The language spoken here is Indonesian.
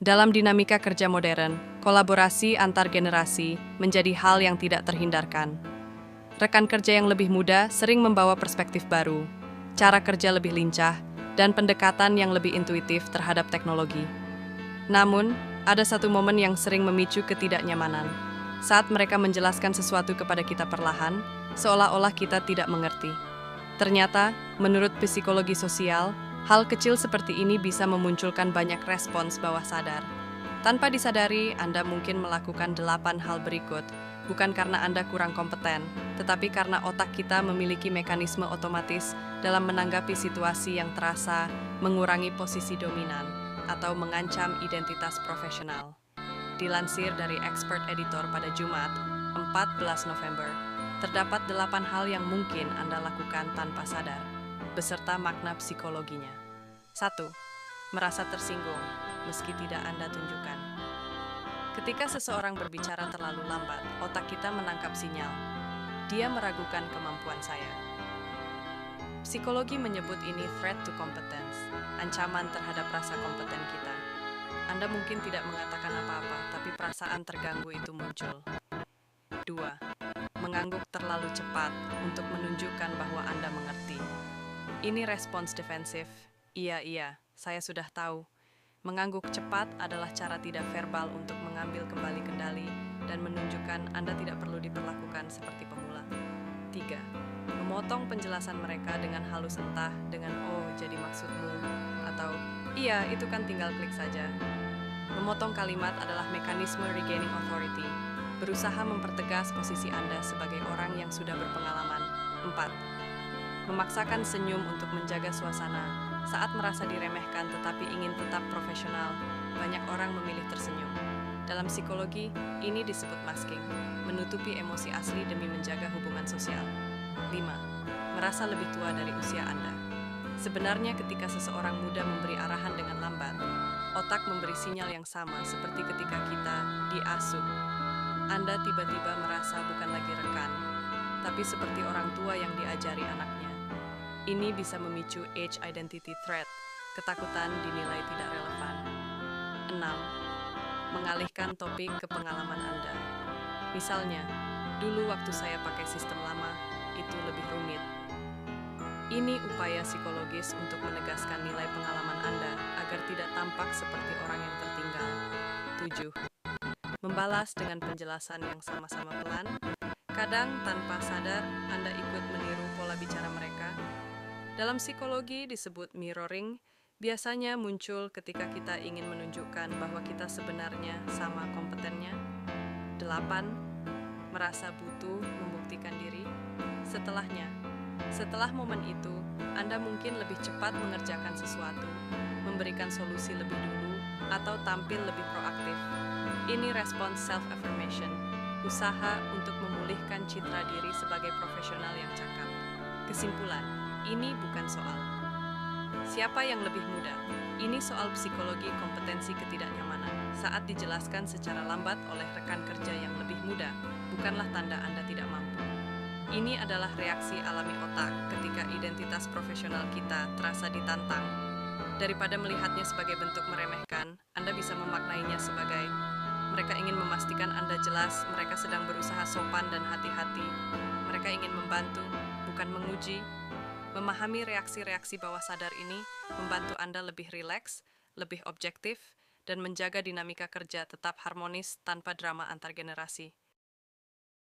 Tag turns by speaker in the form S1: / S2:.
S1: Dalam dinamika kerja modern, kolaborasi antar generasi menjadi hal yang tidak terhindarkan. Rekan kerja yang lebih muda sering membawa perspektif baru, cara kerja lebih lincah, dan pendekatan yang lebih intuitif terhadap teknologi. Namun, ada satu momen yang sering memicu ketidaknyamanan. Saat mereka menjelaskan sesuatu kepada kita perlahan, seolah-olah kita tidak mengerti. Ternyata, menurut psikologi sosial, hal kecil seperti ini bisa memunculkan banyak respons bawah sadar. Tanpa disadari, Anda mungkin melakukan 8 hal berikut, bukan karena Anda kurang kompeten, tetapi karena otak kita memiliki mekanisme otomatis dalam menanggapi situasi yang terasa mengurangi posisi dominan atau mengancam identitas profesional. Dilansir dari Expert Editor pada Jumat, 14 November, terdapat 8 hal yang mungkin Anda lakukan tanpa sadar, beserta makna psikologinya. 1. Merasa tersinggung, meski tidak Anda tunjukkan. Ketika seseorang berbicara terlalu lambat, otak kita menangkap sinyal. Dia meragukan kemampuan saya. Psikologi menyebut ini threat to competence, ancaman terhadap rasa kompeten kita. Anda mungkin tidak mengatakan apa-apa, tapi perasaan terganggu itu muncul. 2. Mengangguk terlalu cepat untuk menunjukkan bahwa Anda mengerti. Ini respons defensif. Iya, saya sudah tahu. Mengangguk cepat adalah cara tidak verbal untuk mengambil kembali kendali dan menunjukkan Anda tidak perlu diperlakukan seperti pemula. 3. Memotong penjelasan mereka dengan halus, entah dengan "oh, jadi maksudmu" atau "iya, itu kan tinggal klik saja". Memotong kalimat adalah mekanisme regaining authority, berusaha mempertegas posisi Anda sebagai orang yang sudah berpengalaman. 4. Memaksakan senyum untuk menjaga suasana. Saat merasa diremehkan tetapi ingin tetap profesional, banyak orang memilih tersenyum. Dalam psikologi, ini disebut masking, menutupi emosi asli demi menjaga hubungan sosial. 5. Merasa lebih tua dari usia Anda. Sebenarnya ketika seseorang muda memberi arahan dengan lambat, otak memberi sinyal yang sama seperti ketika kita diasuh. Anda tiba-tiba merasa bukan lagi rekan, tapi seperti orang tua yang diajari anaknya. Ini bisa memicu age identity threat, ketakutan dinilai tidak relevan. 6. Mengalihkan topik ke pengalaman Anda. Misalnya, dulu waktu saya pakai sistem lama, itu lebih rumit. Ini upaya psikologis untuk menegaskan nilai pengalaman Anda agar tidak tampak seperti orang yang tertinggal. 7. Membalas dengan penjelasan yang sama-sama pelan. Kadang tanpa sadar, Anda ikut meniru pola bicara mereka. Dalam psikologi disebut mirroring, biasanya muncul ketika kita ingin menunjukkan bahwa kita sebenarnya sama kompetennya. 8. Merasa butuh membuktikan diri. Setelah momen itu, Anda mungkin lebih cepat mengerjakan sesuatu, memberikan solusi lebih dulu, atau tampil lebih proaktif. Ini respons self-affirmation, usaha untuk memulihkan citra diri sebagai profesional yang cakap. Kesimpulan, ini bukan soal siapa yang lebih muda. Ini soal psikologi kompetensi ketidaknyamanan. Saat dijelaskan secara lambat oleh rekan kerja yang lebih muda, bukanlah tanda Anda tidak mampu. Ini adalah reaksi alami otak ketika identitas profesional kita terasa ditantang. Daripada melihatnya sebagai bentuk meremehkan, Anda bisa memaknainya sebagai mereka ingin memastikan Anda jelas, mereka sedang berusaha sopan dan hati-hati. Mereka ingin membantu, bukan menguji. Memahami reaksi-reaksi bawah sadar ini membantu Anda lebih rileks, lebih objektif, dan menjaga dinamika kerja tetap harmonis tanpa drama antar generasi.